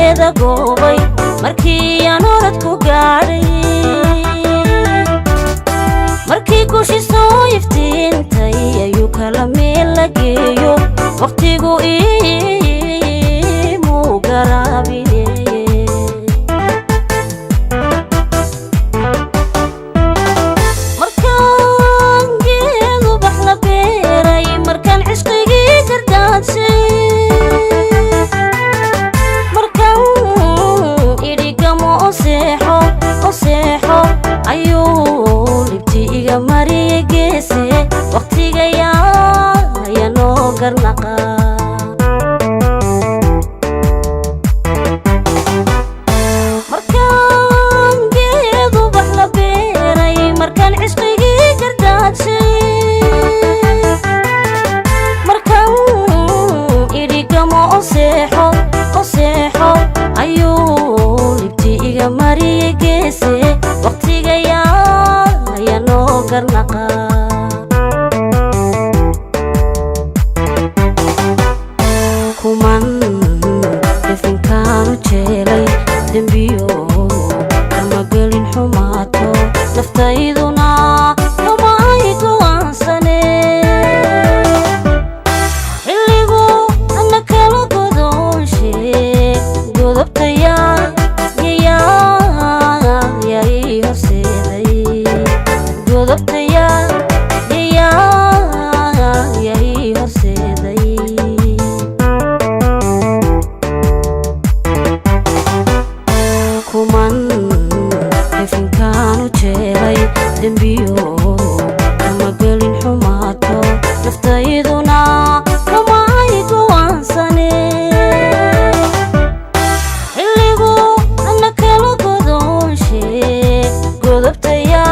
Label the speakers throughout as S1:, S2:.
S1: geeda goobay markii aan orad ku gaadhay markii guushi soo iftiintay ayuu kala meel la geeyo waqtigu iimuu garaabineye markaan geedu bax la beeray markaan cishqigii gardaadshay seexo ayuu libti iga mariyay geese waqtigaya ayaa noo garnaqa markaan geedu bax la beeray markaan cishqigii gardaadshay markaan idhigamo o seexo ayuu libti iga mariyay geese waqtigaya ayaa noo garnaqa kuman definkaanu jeelay dembiyo kama gelin xumaato naftayduna kama ay go'aansane xilligu ana kala godoonshe godobtaya kuman definkaanu jeelay dembiyo kama gelin xumaato naftayduna kama ay go'aansane xilligu ana kala godoonshe godobtaya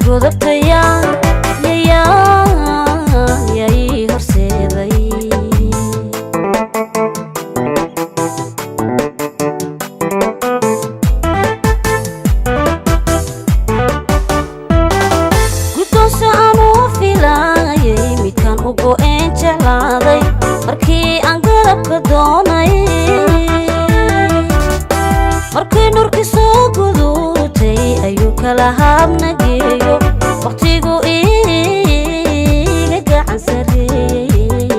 S1: godobtaya yay horseeday guddoonse aanuu filaayay midkaan u go'een jeclaaday markii aan garabka doonay markii nurkii soo guduutay ayuu kala habna geeyo waqtigu iga gacan sareeyey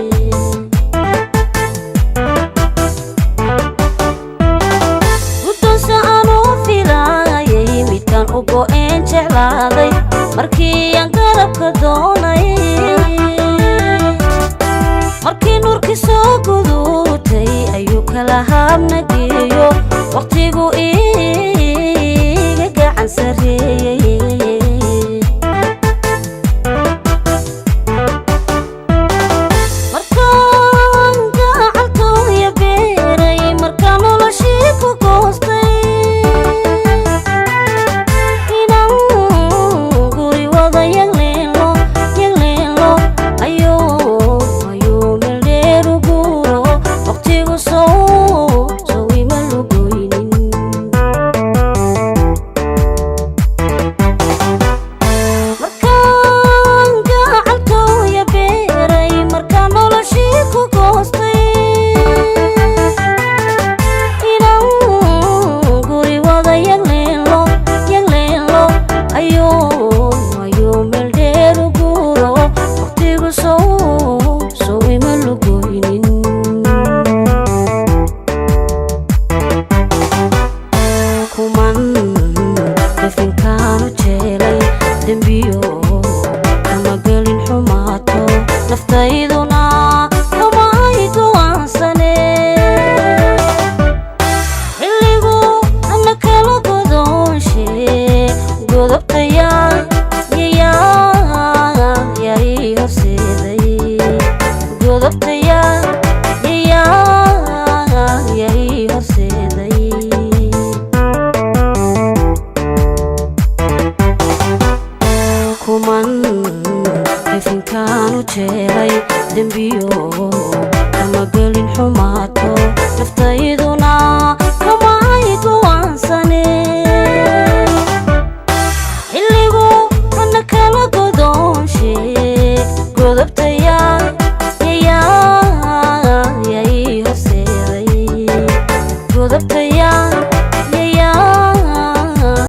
S1: guddoonse aanuu filaayay midkaan u go'een jeclaaday markii aan garabka doonay markii nurkii soo guduutay ayuu kala habna